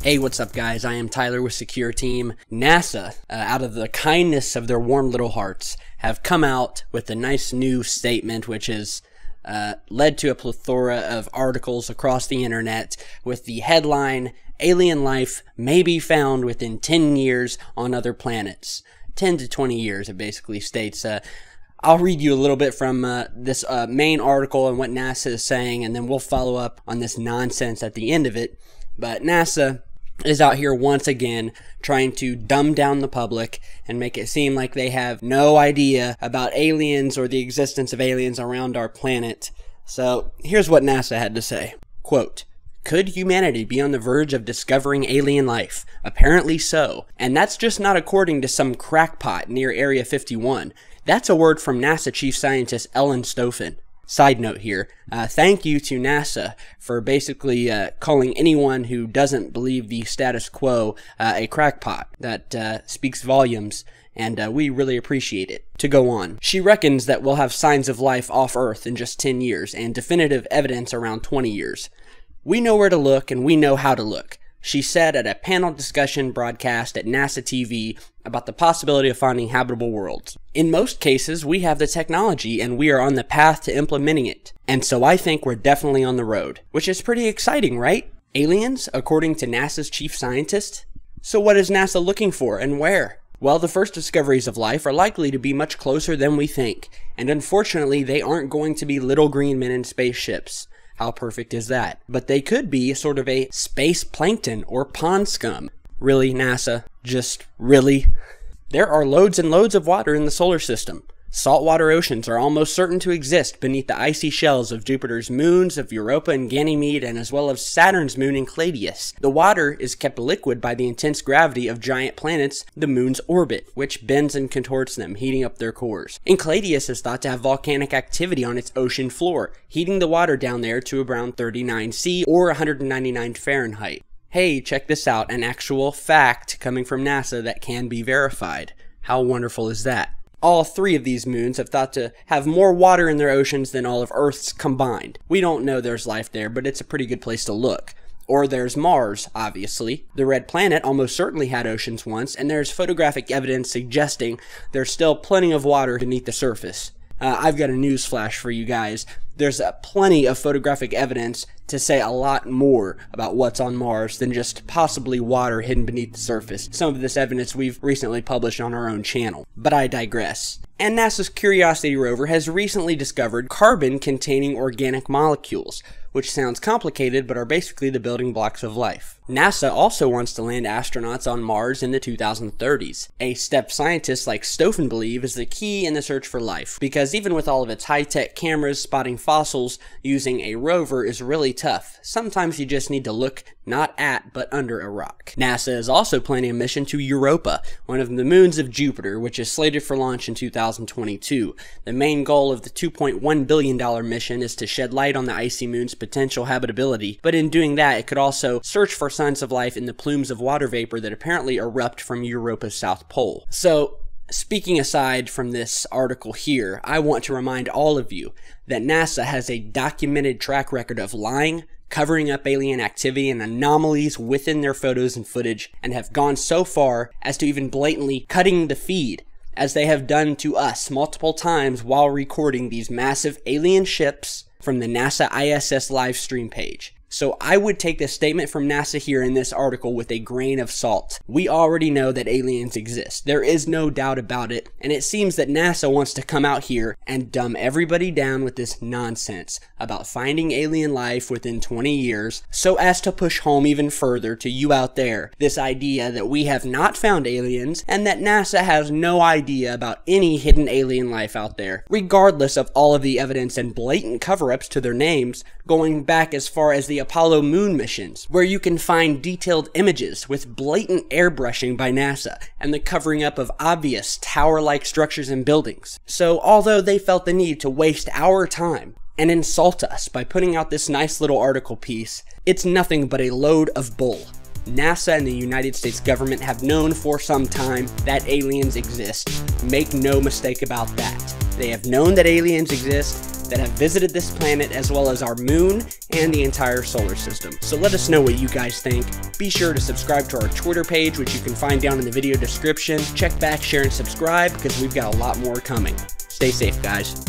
Hey, what's up guys? I am Tyler with Secure Team. NASA, out of the kindness of their warm little hearts, have come out with a nice new statement which has led to a plethora of articles across the internet with the headline, "Alien life may be found within 10 years on other planets." 10 to 20 years, it basically states. I'll read you a little bit from this main article and what NASA is saying, and then we'll follow up on this nonsense at the end of it. But NASA is out here once again trying to dumb down the public and make it seem like they have no idea about aliens or the existence of aliens around our planet. So here's what NASA had to say. Quote, "Could humanity be on the verge of discovering alien life? Apparently so. And that's just not according to some crackpot near Area 51. That's a word from NASA Chief Scientist Ellen Stofan." Side note here, thank you to NASA for basically calling anyone who doesn't believe the status quo a crackpot. That speaks volumes, and we really appreciate it. To go on, she reckons that we'll have signs of life off Earth in just 10 years, and definitive evidence around 20 years. "We know where to look, and we know how to look," she said at a panel discussion broadcast at NASA TV about the possibility of finding habitable worlds. "In most cases, we have the technology and we are on the path to implementing it. And so I think we're definitely on the road." Which is pretty exciting, right? Aliens, according to NASA's chief scientist? So what is NASA looking for and where? Well, the first discoveries of life are likely to be much closer than we think. And unfortunately, they aren't going to be little green men in spaceships. How perfect is that? But they could be sort of a space plankton or pond scum. Really, NASA? Just really? There are loads and loads of water in the solar system. Saltwater oceans are almost certain to exist beneath the icy shells of Jupiter's moons of Europa and Ganymede, and as well as Saturn's moon Enceladus. The water is kept liquid by the intense gravity of giant planets, the moon's orbit, which bends and contorts them, heating up their cores. Enceladus is thought to have volcanic activity on its ocean floor, heating the water down there to around 39 C or 199 Fahrenheit. Hey, check this out, an actual fact coming from NASA that can be verified. How wonderful is that? All three of these moons have thought to have more water in their oceans than all of Earth's combined. We don't know there's life there, but it's a pretty good place to look. Or there's Mars, obviously. The red planet almost certainly had oceans once, and there's photographic evidence suggesting there's still plenty of water beneath the surface. I've got a news flash for you guys. There's plenty of photographic evidence to say a lot more about what's on Mars than just possibly water hidden beneath the surface. Some of this evidence we've recently published on our own channel. But I digress. And NASA's Curiosity rover has recently discovered carbon-containing organic molecules, which sounds complicated but are basically the building blocks of life. NASA also wants to land astronauts on Mars in the 2030s. A step scientists like Stofan believe is the key in the search for life, because even with all of its high-tech cameras spotting fossils, using a rover is really tough. Sometimes you just need to look not at, but under a rock. NASA is also planning a mission to Europa, one of the moons of Jupiter, which is slated for launch in 2022. The main goal of the $2.1 billion mission is to shed light on the icy moon's potential habitability, but in doing that, it could also search for signs of life in the plumes of water vapor that apparently erupt from Europa's south pole. So, speaking aside from this article here, I want to remind all of you that NASA has a documented track record of lying, covering up alien activity and anomalies within their photos and footage, and have gone so far as to even blatantly cutting the feed, as they have done to us multiple times while recording these massive alien ships from the NASA ISS live stream page. So I would take the statement from NASA here in this article with a grain of salt. We already know that aliens exist. There is no doubt about it, and it seems that NASA wants to come out here and dumb everybody down with this nonsense about finding alien life within 20 years, so as to push home even further to you out there this idea that we have not found aliens and that NASA has no idea about any hidden alien life out there, regardless of all of the evidence and blatant cover-ups to their names, going back as far as the Apollo moon missions, where you can find detailed images with blatant airbrushing by NASA and the covering up of obvious tower-like structures and buildings. So although they felt the need to waste our time and insult us by putting out this nice little article piece, it's nothing but a load of bull. NASA and the United States government have known for some time that aliens exist. Make no mistake about that. They have known that aliens exist. that have visited this planet, as well as our moon and the entire solar system. So let us know what you guys think. Be sure to subscribe to our Twitter page, which you can find down in the video description. Check back, share, and subscribe, because we've got a lot more coming. Stay safe, guys.